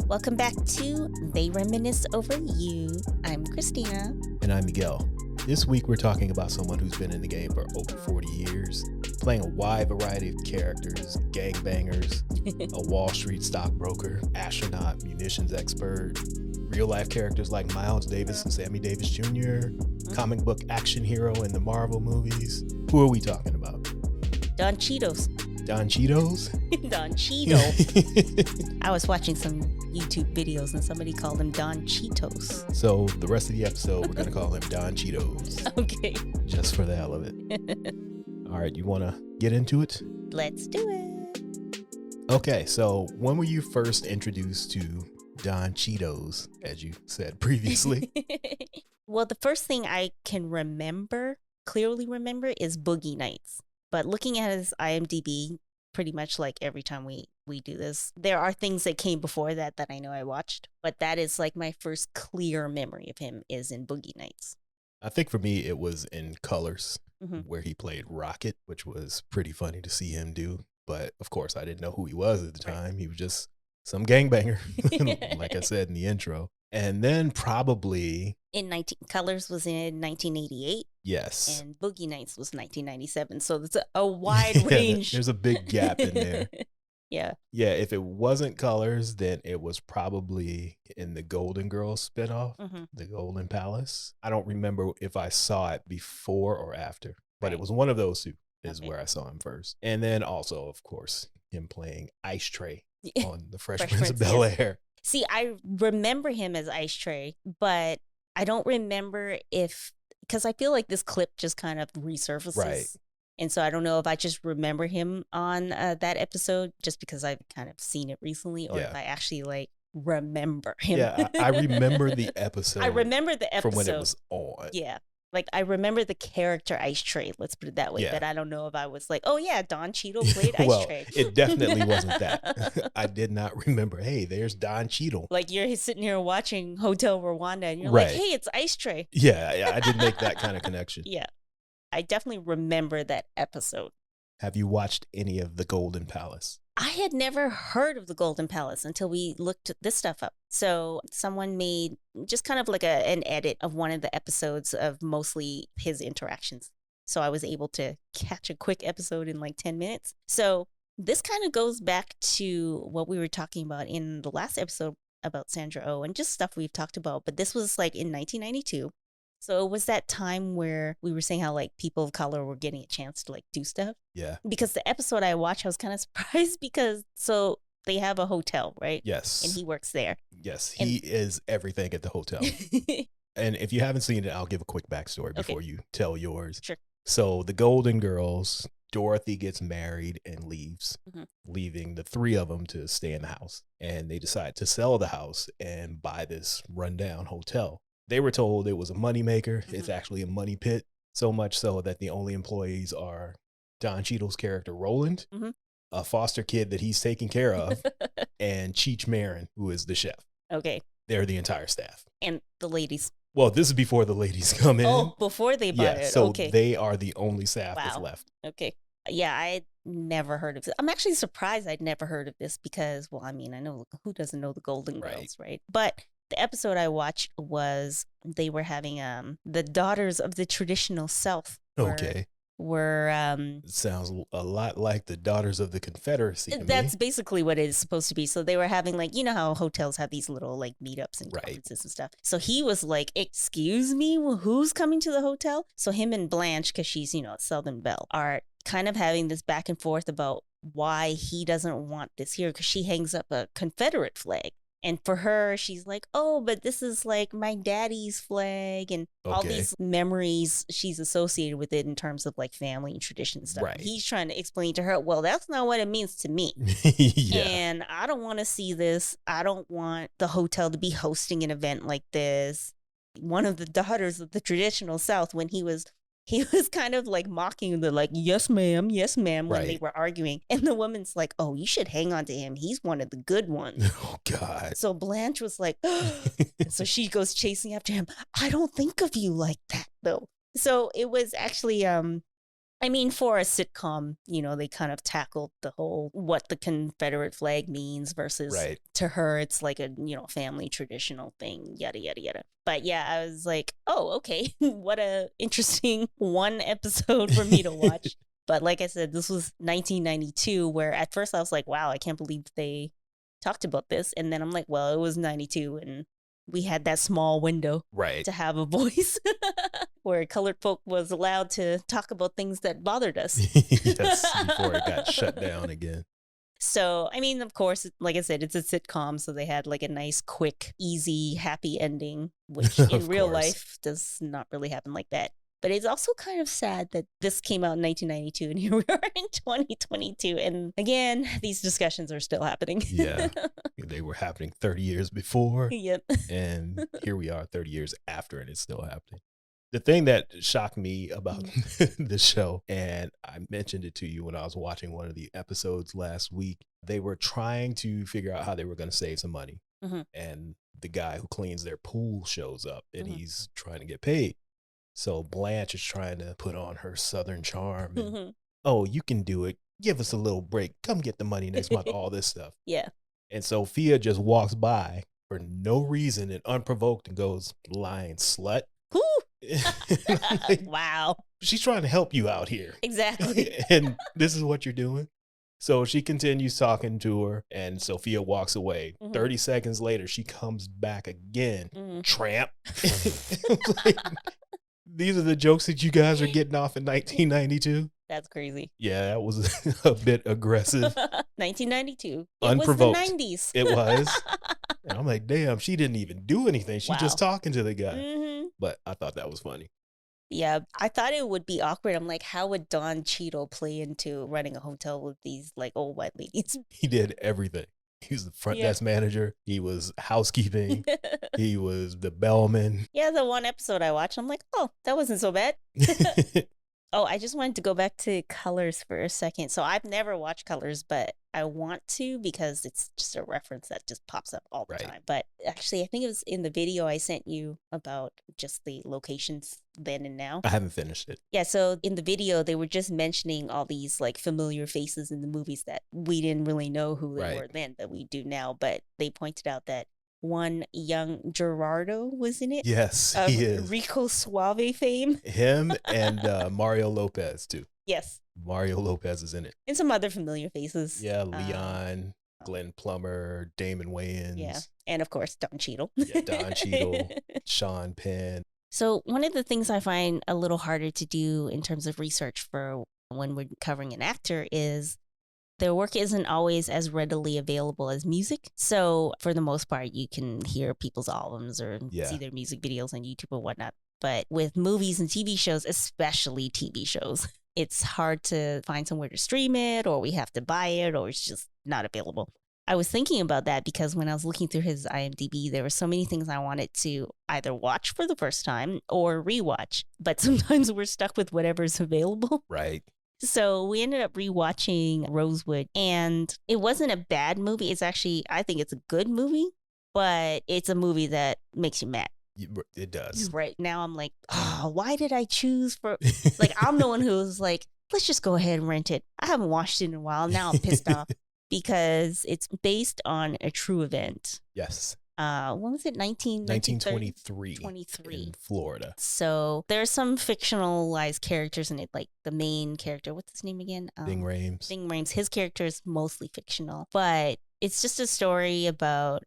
Welcome back to They Reminisce Over You. I'm Christina. And I'm Miguel. This week we're talking about someone who's been in the game for over 40 years, playing a wide variety of characters, gangbangers, a Wall Street stockbroker, astronaut, munitions expert, real life characters like Miles Davis and Sammy Davis Jr., comic book action hero in the Marvel movies. Who are we talking about? Don Cheetos. Don Cheetos? Don Cheeto. I was watching some YouTube videos and somebody called him Don Cheetos. So the rest of the episode, we're going to call him Don Cheetos. Okay. Just for the hell of it. All right, you want to get into it? Let's do it. Okay, so when were you first introduced to Don Cheetos, as you said previously? Well, the first thing I can clearly remember, is Boogie Nights. But looking at his IMDb, pretty much like every time we do this, there are things that came before that I know I watched. But that is like my first clear memory of him is in Boogie Nights. I think for me, it was in Colors, where he played Rocket, which was pretty funny to see him do. But of course, I didn't know who he was at the time. Right. He was just some gangbanger, like I said in the intro. And then probably... Colors was in 1988. Yes. And Boogie Nights was 1997. So there's a wide range. There's a big gap in there. Yeah. Yeah, if it wasn't Colors, then it was probably in the Golden Girls spinoff, the Golden Palace. I don't remember if I saw it before or after, but it was one of those two is where I saw him first. And then also, of course, him playing Ice Tray on The Fresh Prince of Bel-Air. See, I remember him as Ice Tray, but I don't remember because I feel like this clip just kind of resurfaces. Right. And so I don't know if I just remember him on that episode just because I've kind of seen it recently or if I actually like remember him. Yeah, I remember the episode. I remember the episode. From when it was on. Yeah. Like, I remember the character Ice Tray, let's put it that way, but I don't know if I was like, oh, yeah, Don Cheadle played Ice Tray. It definitely wasn't that. I did not remember, hey, there's Don Cheadle. Like, you're sitting here watching Hotel Rwanda, and you're like, hey, it's Ice Tray. Yeah, I didn't make that kind of connection. Yeah, I definitely remember that episode. Have you watched any of The Golden Palace? I had never heard of the Golden Palace until we looked this stuff up. So someone made just kind of like an edit of one of the episodes of mostly his interactions. So I was able to catch a quick episode in like 10 minutes. So this kind of goes back to what we were talking about in the last episode about Sandra Oh and just stuff we've talked about. But this was like in 1992. So it was that time where we were saying how like people of color were getting a chance to like do stuff. Yeah. Because the episode I watched, I was kind of surprised because they have a hotel, right? Yes. And he works there. Yes. He is everything at the hotel. And if you haven't seen it, I'll give a quick backstory before you tell yours. Sure. So the Golden Girls, Dorothy gets married and leaves, leaving the three of them to stay in the house. And they decide to sell the house and buy this rundown hotel. They were told it was a moneymaker. It's actually a money pit, so much so that the only employees are Don Cheadle's character, Roland, a foster kid that he's taking care of, and Cheech Marin, who is the chef. Okay. They're the entire staff. And the ladies. Well, this is before the ladies come in. Oh, before they bought it. So they are the only staff that's left. Okay. Yeah, I never heard of this. I'm actually surprised I'd never heard of this because, well, I mean, I know who doesn't know the Golden Girls, right? But the episode I watched was they were having the Daughters of the Traditional South. Sounds a lot like the Daughters of the Confederacy. That's basically what it is supposed to be. So they were having like, you know how hotels have these little like meetups and conferences and stuff. So he was like, excuse me, who's coming to the hotel? So him and Blanche, because she's, Southern Belle, are kind of having this back and forth about why he doesn't want this here because she hangs up a Confederate flag. And for her, she's like, oh, but this is like my daddy's flag and all these memories she's associated with it in terms of like family and tradition and stuff. Right. He's trying to explain to her, well, that's not what it means to me. And I don't want to see this. I don't want the hotel to be hosting an event like this. One of the Daughters of the Traditional South, when he was kind of like mocking the like, yes, ma'am, when they were arguing. And the woman's like, oh, you should hang on to him. He's one of the good ones. Oh, God. So Blanche was like, and so she goes chasing after him. I don't think of you like that, though. So it was actually I mean, for a sitcom, they kind of tackled the whole what the Confederate flag means versus Right. to her, it's like a, family traditional thing, yada, yada, yada. But yeah, I was like, oh, okay. What a interesting one episode for me to watch. But like I said, this was 1992, where at first I was like, wow, I can't believe they talked about this. And then I'm like, well, it was 92 and we had that small window Right. to have a voice where colored folk was allowed to talk about things that bothered us. Yes, before it got shut down again. So, I mean, of course, like I said, it's a sitcom, so they had like a nice, quick, easy, happy ending, which in real life does not really happen like that. But it's also kind of sad that this came out in 1992 and here we are in 2022. And again, these discussions are still happening. Yeah. They were happening 30 years before. Yep. And here we are 30 years after and it's still happening. The thing that shocked me about the show, and I mentioned it to you when I was watching one of the episodes last week, they were trying to figure out how they were going to save some money. Mm-hmm. And the guy who cleans their pool shows up and he's trying to get paid. So Blanche is trying to put on her Southern charm. And, oh, you can do it. Give us a little break. Come get the money next month. All this stuff. Yeah. And Sophia just walks by for no reason and unprovoked and goes, lying slut. Like, wow. She's trying to help you out here. Exactly. And this is what you're doing. So she continues talking to her and Sophia walks away. 30 seconds later, she comes back again. Tramp. Like, these are the jokes that you guys are getting off in 1992. That's crazy. Yeah, that was a bit aggressive. 1992. Unprovoked. It was the 90s. It was. And I'm like, damn, she didn't even do anything. She just talking to the guy. But I thought that was funny. Yeah, I thought it would be awkward. I'm like, how would Don Cheadle play into running a hotel with these like old white ladies? He did everything. He was the front desk manager. He was housekeeping. He was the bellman. Yeah, the one episode I watched, I'm like, oh, that wasn't so bad. Oh, I just wanted to go back to Colors for a second. So I've never watched Colors, but I want to because it's just a reference that just pops up all the time. But actually, I think it was in the video I sent you about just the locations then and now. I haven't finished it. Yeah, so in the video, they were just mentioning all these like familiar faces in the movies that we didn't really know who they were then, but we do now. But they pointed out that one young Gerardo was in it. Yes, he is. Rico Suave fame. Him and Mario Lopez, too. Yes. Mario Lopez is in it. And some other familiar faces. Yeah, Leon, Glenn Plummer, Damon Wayans. Yeah, and of course, Don Cheadle. Yeah, Don Cheadle, Sean Penn. So one of the things I find a little harder to do in terms of research for when we're covering an actor is their work isn't always as readily available as music. So for the most part, you can hear people's albums or see their music videos on YouTube or whatnot. But with movies and TV shows, especially TV shows, it's hard to find somewhere to stream it, or we have to buy it, or it's just not available. I was thinking about that because when I was looking through his IMDb, there were so many things I wanted to either watch for the first time or rewatch. But sometimes we're stuck with whatever's available. Right. So we ended up rewatching Rosewood, and it wasn't a bad movie. It's actually, I think it's a good movie, but it's a movie that makes you mad. It does. Right. Now I'm like, oh, why did I choose for, like, I'm the one who's like, let's just go ahead and rent it. I haven't watched it in a while. Now I'm pissed off because it's based on a true event. Yes. What was it? 1923 in Florida. So there's some fictionalized characters in it, like the main character. What's his name again? Ving Rhames. Ving Rhames. His character is mostly fictional, but it's just a story about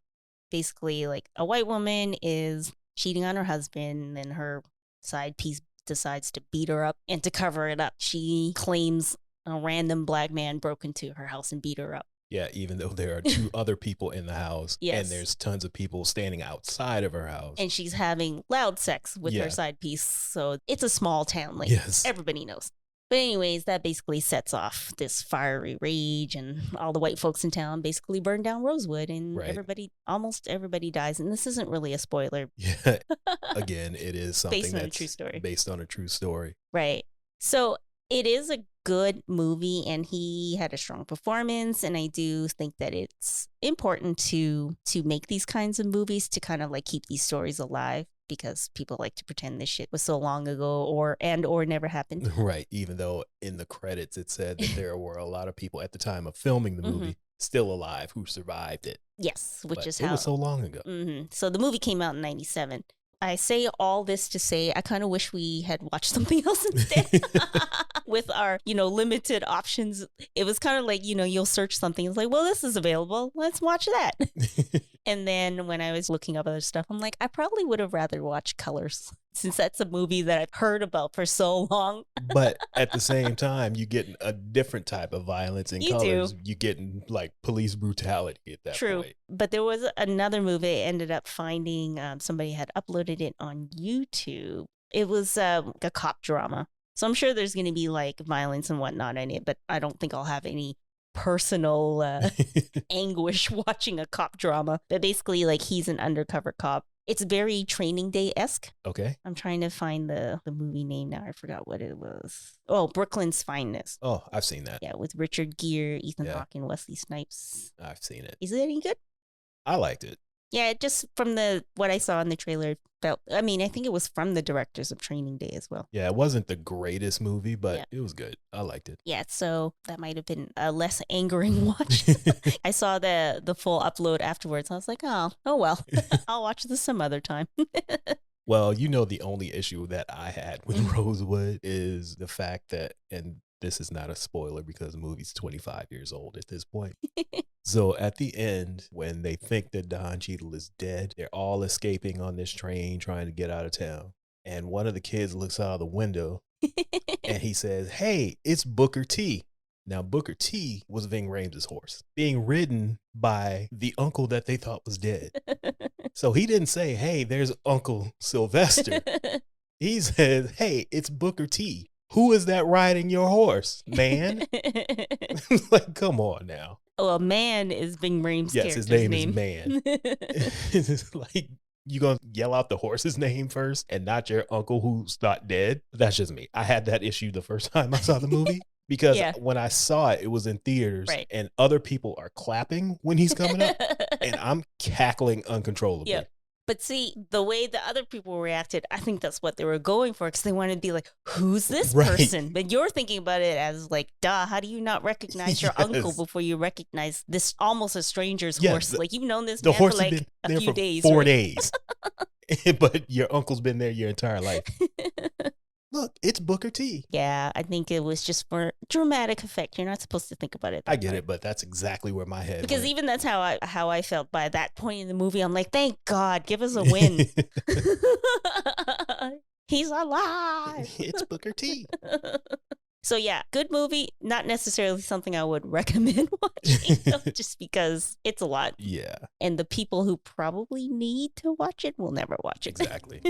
basically like a white woman is cheating on her husband, and her side piece decides to beat her up, and to cover it up, she claims a random black man broke into her house and beat her up. Yeah, even though there are two other people in the house, and there's tons of people standing outside of her house. And she's having loud sex with her side piece. So it's a small town, like everybody knows. But anyways, that basically sets off this fiery rage, and all the white folks in town basically burn down Rosewood, and almost everybody dies. And this isn't really a spoiler. Yeah, again, it is something based on a true story. Based on a true story. Right. So it is a good movie, and he had a strong performance, and I do think that it's important to make these kinds of movies to kind of like keep these stories alive, because people like to pretend this shit was so long ago or never happened. Right. Even though in the credits it said that there were a lot of people at the time of filming the movie still alive who survived it. Yes, which But is it was so long ago. So the movie came out in 97. I say all this to say I kind of wish we had watched something else instead. With our, limited options. It was kind of like, you'll search something. It's like, well, this is available. Let's watch that. And then when I was looking up other stuff, I'm like, I probably would have rather watched Colors, since that's a movie that I've heard about for so long. But at the same time, you get a different type of violence in Colors. You getting like police brutality at that point. But there was another movie I ended up finding. Somebody had uploaded it on YouTube. It was a cop drama. So I'm sure there's going to be like violence and whatnot in it, but I don't think I'll have any personal anguish watching a cop drama. But basically, like, he's an undercover cop. It's very Training Day-esque. Okay. I'm trying to find the movie name now. I forgot what it was. Oh, Brooklyn's Finest. Oh, I've seen that. Yeah, with Richard Gere, Ethan Hawke, and Wesley Snipes. I've seen it. Is it any good? I liked it. Yeah, just from what I saw in the trailer, I think it was from the directors of Training Day as well. Yeah, it wasn't the greatest movie, but it was good. I liked it. Yeah, so that might have been a less angering watch. I saw the full upload afterwards. I was like, oh well, I'll watch this some other time. Well, the only issue that I had with Rosewood is the fact that, and this is not a spoiler because the movie's 25 years old at this point. So at the end, when they think that Don Cheadle is dead, they're all escaping on this train trying to get out of town. And one of the kids looks out of the window and he says, "Hey, it's Booker T." Now, Booker T was Ving Rhames' horse, being ridden by the uncle that they thought was dead. So he didn't say, "Hey, there's Uncle Sylvester." He said, "Hey, it's Booker T. Who is that riding your horse, man?" Like, come on now. Well, Man is Ving Rhames' Yes, his name is Man. It's like, you gonna yell out the horse's name first and not your uncle who's not dead? That's just me. I had that issue the first time I saw the movie. Because when I saw it, it was in theaters and other people are clapping when he's coming up and I'm cackling uncontrollably. Yep. But see, the way the other people reacted, I think that's what they were going for, because they wanted to be like, who's this person? But you're thinking about it as like, duh, how do you not recognize your uncle before you recognize this almost a stranger's horse? Like, you've known this man for like a few days. 4 days. But your uncle's been there your entire life. Look, it's Booker T. Yeah, I think it was just for dramatic effect. You're not supposed to think about it. I get it, but that's exactly where my head because went. Even that's how I felt by that point in the movie. I'm like, thank God, give us a win. He's alive. It's Booker T. So yeah, good movie. Not necessarily something I would recommend watching, just because it's a lot. Yeah. And the people who probably need to watch it will never watch it. Exactly.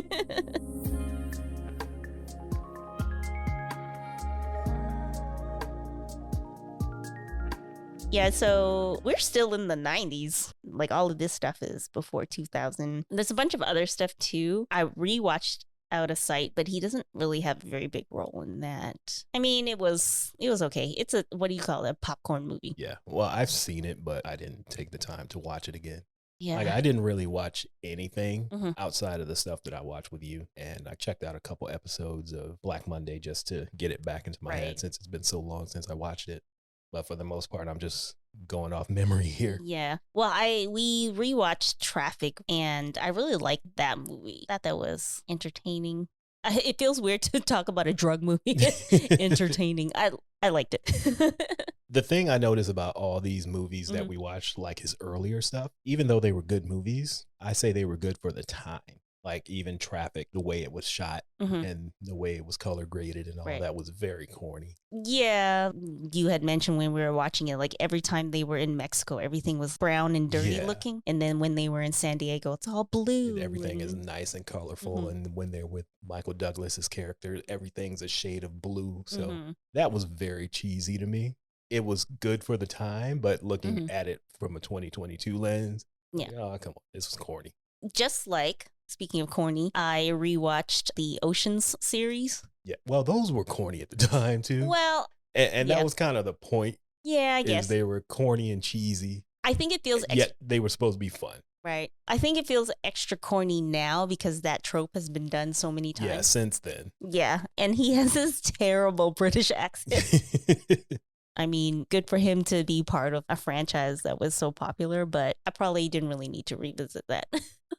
Yeah, so we're still in the 90s. Like, all of this stuff is before 2000. There's a bunch of other stuff too. I rewatched Out of Sight, but he doesn't really have a very big role in that. I mean, it was okay. It's a, what do you call it, a popcorn movie. Yeah, well, I've seen it, but I didn't take the time to watch it again. Yeah. Like, I didn't really watch anything outside of the stuff that I watched with you. And I checked out a couple episodes of Black Monday just to get it back into my head, since it's been so long since I watched it. But for the most part, I'm just going off memory here. Yeah. Well, we rewatched Traffic, and I really liked that movie. I thought that was entertaining. It feels weird to talk about a drug movie entertaining. I liked it. The thing I notice about all these movies that we watched, like his earlier stuff, even though they were good movies, I say they were good for the time. Like, even Traffic, the way it was shot and the way it was color graded and all that was very corny. Yeah. You had mentioned when we were watching it, like, every time they were in Mexico, everything was brown and dirty looking. And then when they were in San Diego, it's all blue. And everything is nice and colorful. And when they're with Michael Douglas's character, everything's a shade of blue. So that was very cheesy to me. It was good for the time, but looking at it from a 2022 lens, oh, come on, this was corny. Just like, speaking of corny, I rewatched the Oceans series. Yeah, well, those were corny at the time too. Well, and that was kind of the point. Yeah, I guess they were corny and cheesy. I think it feels yet they were supposed to be fun. Right. I think it feels extra corny now because that trope has been done so many times. Yeah, since then. Yeah. And he has this terrible British accent. I mean, good for him to be part of a franchise that was so popular, but I probably didn't really need to revisit that.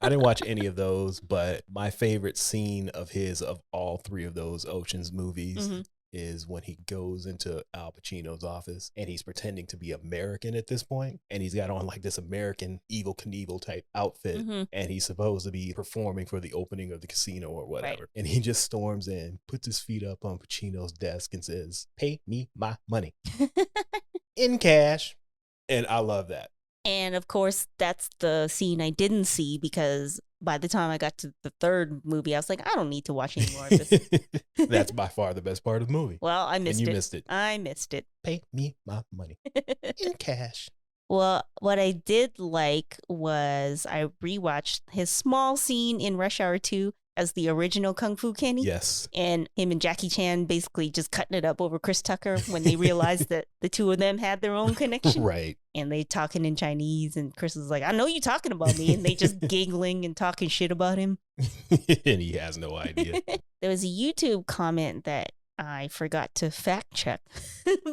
I didn't watch any of those, but my favorite scene of his, of all three of those Ocean's movies, is when he goes into Al Pacino's office and he's pretending to be American at this point, and he's got on like this American Evel Knievel type outfit, and he's supposed to be performing for the opening of the casino or whatever. Right. And he just storms in, puts his feet up on Pacino's desk and says, "Pay me my money in cash." And I love that. And of course, that's the scene I didn't see because by the time I got to the third movie, I was like, I don't need to watch any more of this. That's by far the best part of the movie. Well, I missed it. And you missed it. I missed it. Pay me my money in cash. Well, what I did like was I rewatched his small scene in Rush Hour 2 as the original Kung Fu Kenny. Yes. And him and Jackie Chan basically just cutting it up over Chris Tucker when they realized that the two of them had their own connection. Right. And they talking in Chinese and Chris is like, I know you talking about me. And they just giggling and talking shit about him. And he has no idea. There was a YouTube comment that I forgot to fact check.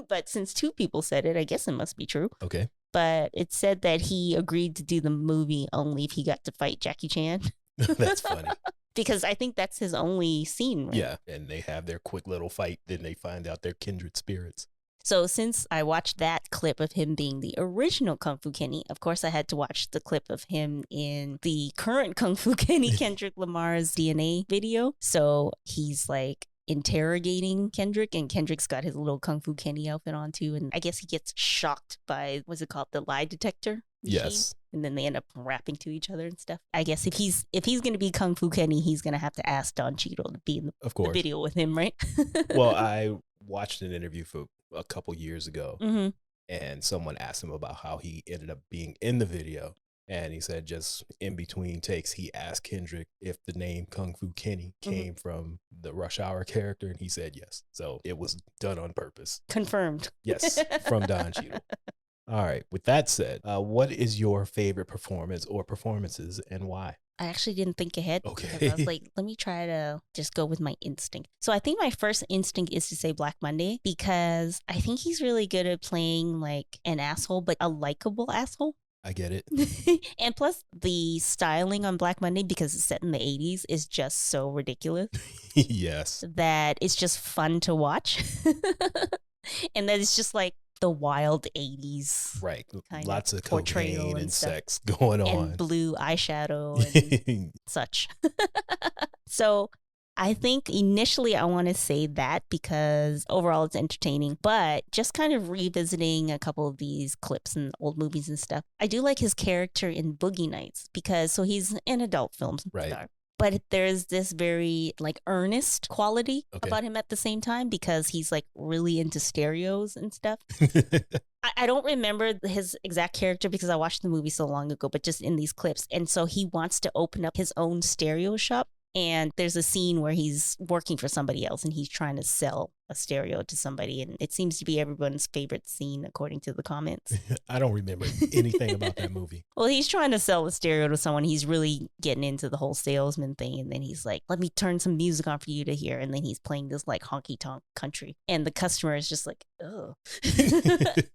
But since two people said it, I guess it must be true. Okay. But it said that he agreed to do the movie only if he got to fight Jackie Chan. That's funny. Because I think that's his only scene, right? Yeah, and they have their quick little fight. Then they find out they're kindred spirits. So since I watched that clip of him being the original Kung Fu Kenny, of course I had to watch the clip of him in the current Kung Fu Kenny, Kendrick Lamar's DNA video. So he's like interrogating Kendrick, and Kendrick's got his little Kung Fu Kenny outfit on too. And I guess he gets shocked by, what's it called, the lie detector machine? Yes. And then they end up rapping to each other and stuff. I guess if he's going to be Kung Fu Kenny, he's going to have to ask Don Cheadle to be in the video with him, right? Well, I watched an interview for a couple years ago, and someone asked him about how he ended up being in the video. And he said just in between takes, he asked Kendrick if the name Kung Fu Kenny came from the Rush Hour character. And he said yes. So it was done on purpose. Confirmed. Yes, from Don Cheadle. All right. With that said, what is your favorite performance or performances and why? I actually didn't think ahead. Okay. I was like, let me try to just go with my instinct. So I think my first instinct is to say Black Monday because I think he's really good at playing like an asshole, but a likable asshole. I get it. And plus the styling on Black Monday, because it's set in the 80s, is just so ridiculous. Yes. That it's just fun to watch. And that it's just like the wild 80s. Right. Kind Lots of portrayal cocaine and stuff. sex going on. And blue eyeshadow and such. So I think initially I want to say that because overall it's entertaining, but just kind of revisiting a couple of these clips and old movies and stuff. I do like his character in Boogie Nights because so he's an adult film star. But there's this very like earnest quality about him at the same time because he's like really into stereos and stuff. I don't remember his exact character because I watched the movie so long ago, but just in these clips. And so he wants to open up his own stereo shop. And there's a scene where he's working for somebody else and he's trying to sell a stereo to somebody. And it seems to be everyone's favorite scene, according to the comments. I don't remember anything about that movie. Well, he's trying to sell a stereo to someone. He's really getting into the whole salesman thing. And then he's like, let me turn some music on for you to hear. And then he's playing this like honky tonk country. And the customer is just like, oh.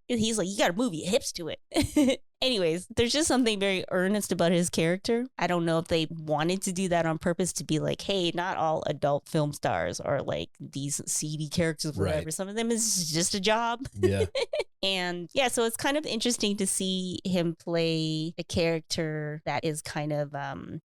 He's like, you got to move your hips to it. Anyways, there's just something very earnest about his character. I don't know if they wanted to do that on purpose to be like, hey, not all adult film stars are like these seedy characters or whatever. Right. Some of them is just a job. Yeah. And yeah, so it's kind of interesting to see him play a character that is kind of,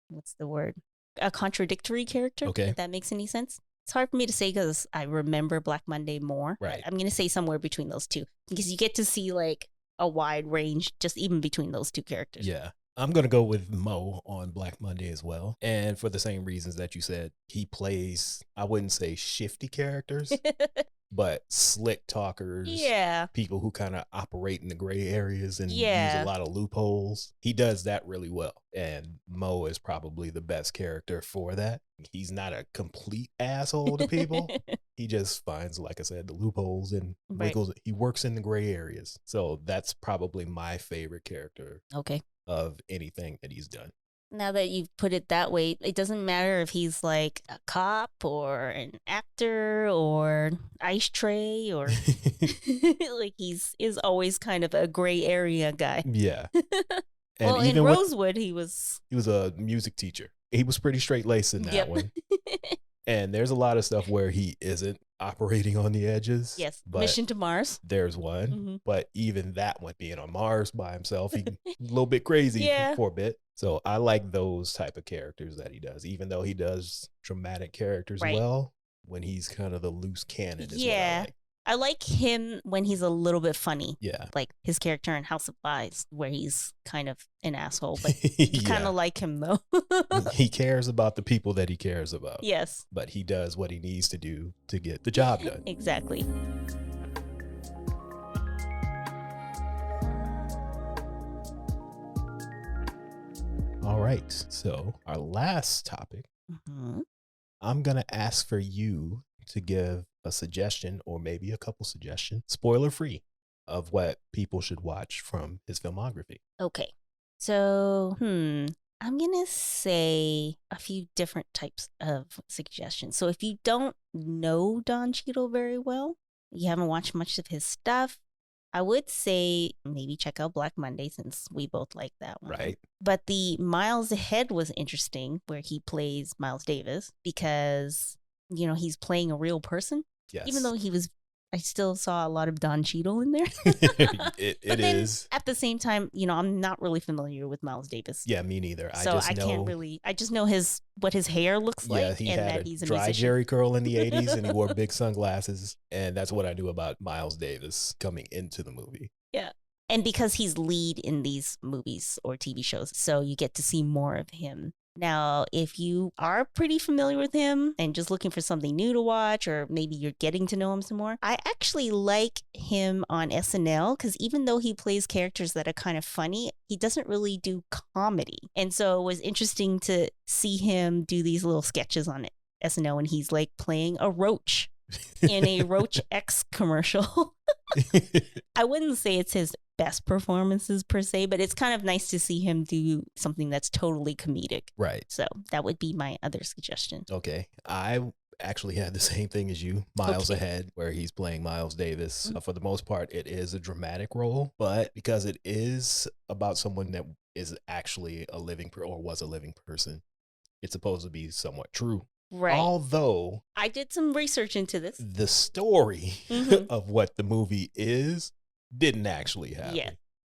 what's the word? A contradictory character. Okay. If that makes any sense. It's hard for me to say because I remember Black Monday more. Right. I'm going to say somewhere between those two because you get to see like a wide range just even between those two characters. Yeah. I'm going to go with Mo on Black Monday as well. And for the same reasons that you said, he plays, I wouldn't say shifty characters, but slick talkers. Yeah. People who kind of operate in the gray areas and use a lot of loopholes. He does that really well. And Mo is probably the best character for that. He's not a complete asshole to people. He just finds, like I said, the loopholes and wiggles. He works in the gray areas. So that's probably my favorite character. Okay. of anything that he's done. Now that you've put it that way, it doesn't matter if he's like a cop or an actor or ice tray or like is always kind of a gray area guy. Yeah. And well, in Rosewood, he was a music teacher. He was pretty straight-laced in that one. And there's a lot of stuff where he isn't operating on the edges. Yes. Mission to Mars. There's one. Mm-hmm. But even that one, being on Mars by himself, he's a little bit crazy for a bit. So I like those type of characters that he does, even though he does dramatic characters well, when he's kind of the loose cannon is what I like. I like him when he's a little bit funny. Yeah. Like his character in House of Lies, where he's kind of an asshole, but you kind of like him though. He cares about the people that he cares about. Yes. But he does what he needs to do to get the job done. Exactly. All right. So our last topic, I'm going to ask for you to give a suggestion or maybe a couple suggestions, spoiler free, of what people should watch from his filmography. Okay. So, I'm going to say a few different types of suggestions. So if you don't know Don Cheadle very well, you haven't watched much of his stuff, I would say maybe check out Black Monday, since we both like that one. Right. But the Miles Ahead was interesting, where he plays Miles Davis, because, you know, he's playing a real person. Yes. Even though I still saw a lot of Don Cheadle in there. it is. At the same time, you know, I'm not really familiar with Miles Davis. Yeah, me neither. So I just know what his hair looks like. Yeah, he had a dry Jerry curl in the 80s and he wore big sunglasses. And that's what I knew about Miles Davis coming into the movie. Yeah. And because he's lead in these movies or TV shows, so you get to see more of him. Now, if you are pretty familiar with him and just looking for something new to watch, or maybe you're getting to know him some more, I actually like him on SNL, because even though he plays characters that are kind of funny, he doesn't really do comedy. And so it was interesting to see him do these little sketches on SNL, and he's like playing a roach in a Roach X commercial. I wouldn't say it's his best performances per se, but it's kind of nice to see him do something that's totally comedic. Right. So that would be my other suggestion. Okay. I actually had the same thing as you, Miles Ahead, where he's playing Miles Davis. For the most part, it is a dramatic role, but because it is about someone that is actually a living or was a living person, it's supposed to be somewhat true. Right. Although I did some research into this. The story of what the movie didn't actually happen. Yeah.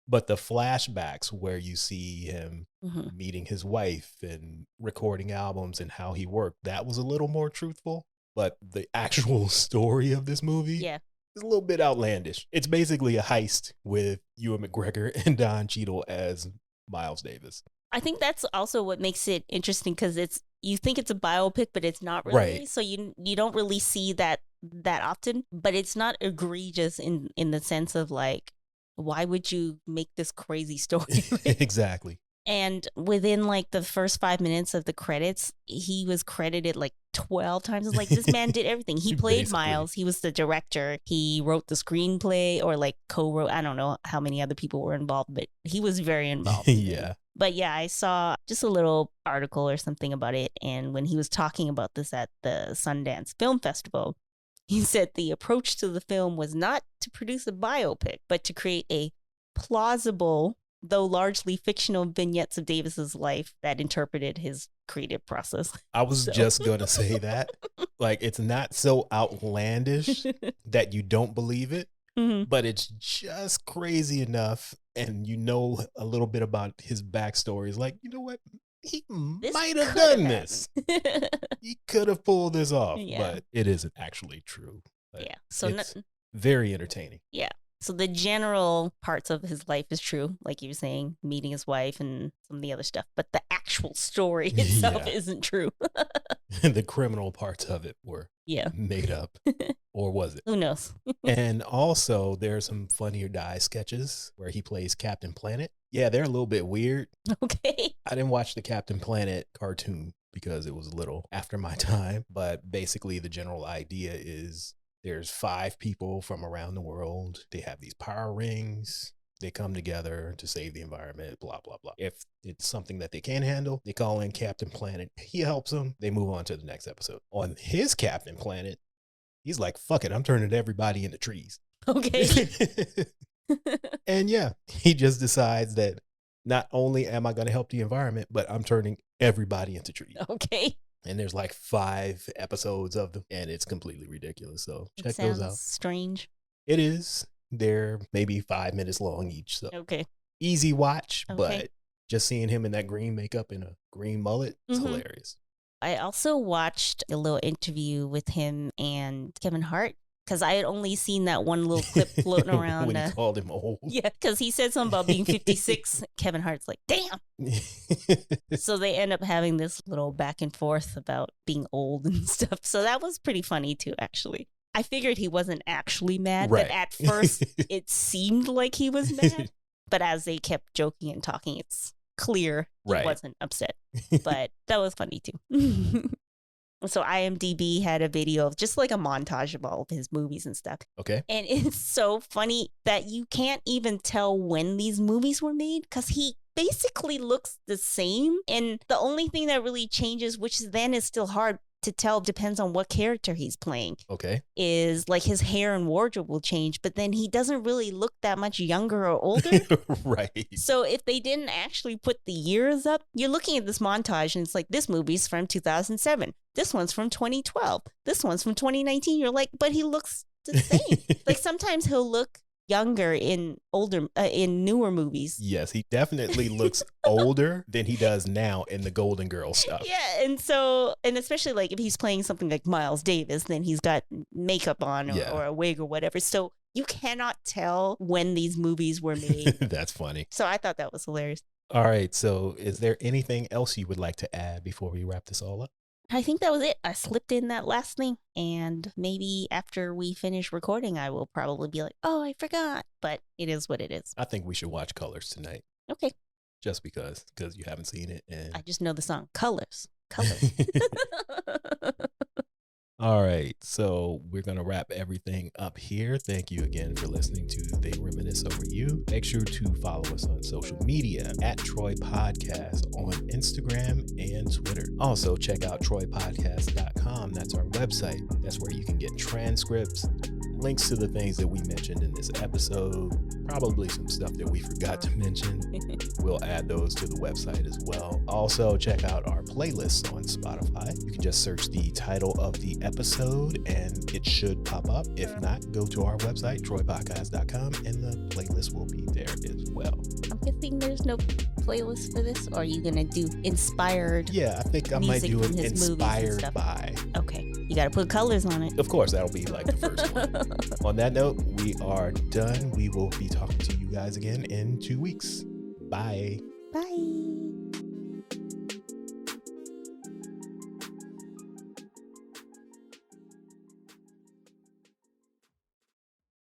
But the flashbacks where you see him meeting his wife and recording albums and how he worked, that was a little more truthful. But the actual story of this movie is a little bit outlandish. It's basically a heist with Ewan McGregor and Don Cheadle as Miles Davis. I think that's also what makes it interesting, because you think it's a biopic, but it's not really. Right. So you don't really see that often, but it's not egregious in the sense of like, why would you make this crazy story? Exactly. And within like the first 5 minutes of the credits, he was credited like 12 times. It's like, this man did everything. He played Miles. He was the director. He wrote the screenplay, or like co-wrote. I don't know how many other people were involved, but he was very involved. Yeah. But yeah, I saw just a little article or something about it. And when he was talking about this at the Sundance Film Festival, he said the approach to the film was not to produce a biopic, but to create a plausible, though largely fictional, vignettes of Davis's life that interpreted his creative process. I was just going to say that. Like, it's not so outlandish that you don't believe it, but it's just crazy enough. And you know a little bit about his backstory. It's like, you know what? He might have done this. He could have pulled this off, but it isn't actually true. But so it's very entertaining. Yeah. So the general parts of his life is true, like you were saying, meeting his wife and some of the other stuff. But the actual story itself isn't true. The criminal parts of it were made up. Or was it? Who knows? And also, there's some Funny or Die sketches where he plays Captain Planet. Yeah, they're a little bit weird. Okay. I didn't watch the Captain Planet cartoon because it was a little after my time. But basically, the general idea is there's 5 people from around the world. They have these power rings. They come together to save the environment, blah, blah, blah. If it's something that they can't handle, they call in Captain Planet. He helps them. They move on to the next episode. On his Captain Planet, he's like, fuck it, I'm turning everybody into trees. Okay. And yeah, he just decides that not only am I going to help the environment, but I'm turning everybody into trees. Okay. And there's like 5 episodes of them, and it's completely ridiculous. So check those out. Strange. It is. They're maybe 5 minutes long each. So okay. Easy watch, Okay. but just seeing him in that green makeup and a green mullet is hilarious. I also watched a little interview with him and Kevin Hart, because I had only seen that one little clip floating around. When he called him old. Yeah, because he said something about being 56. Kevin Hart's like, damn. So they end up having this little back and forth about being old and stuff. So that was pretty funny too, actually. I figured he wasn't actually mad, right. but at first it seemed like he was mad. But as they kept joking and talking, it's clear he wasn't upset. But that was funny too. So IMDb had a video of just like a montage of all of his movies and stuff. Okay. And it's so funny that you can't even tell when these movies were made, because he basically looks the same. And the only thing that really changes, which then is still hard to tell, depends on what character he's playing. Okay. Is like his hair and wardrobe will change, but then he doesn't really look that much younger or older. Right. So if they didn't actually put the years up, you're looking at this montage and it's like, this movie's from 2007. This one's from 2012. This one's from 2019. You're like, but he looks the same. Like sometimes he'll look younger in newer movies. Yes, he definitely looks older than he does now in the Golden Girl stuff. Yeah, and especially like if he's playing something like Miles Davis, then he's got makeup on or a wig or whatever. So you cannot tell when these movies were made. That's funny. So I thought that was hilarious. All right, so is there anything else you would like to add before we wrap this all up? I think that was it. I slipped in that last thing, and maybe after we finish recording, I will probably be like, oh, I forgot. But it is what it is. I think we should watch Colors tonight. Okay. Just because you haven't seen it. And I just know the song Colors. Colors. All right, so we're going to wrap everything up here. Thank you again for listening to They Reminisce Over You. Make sure to follow us on social media at Troy Podcast on Instagram and Twitter. Also, check out troypodcast.com. That's our website. That's where you can get transcripts, links to the things that we mentioned in this episode, probably some stuff that we forgot to mention. We'll add those to the website as well. Also, check out our playlists on Spotify. You can just search the title of the episode and it should pop up. If not, go to our website, troypodcast.com, and the playlist will be there as well. I'm guessing there's no playlist for this, or are you going to do inspired? Yeah, I think I might do it inspired by. Okay. You got to put colors on it. Of course, that'll be like the first one. On that note, we are done. We will be talking to you guys again in 2 weeks. Bye. Bye.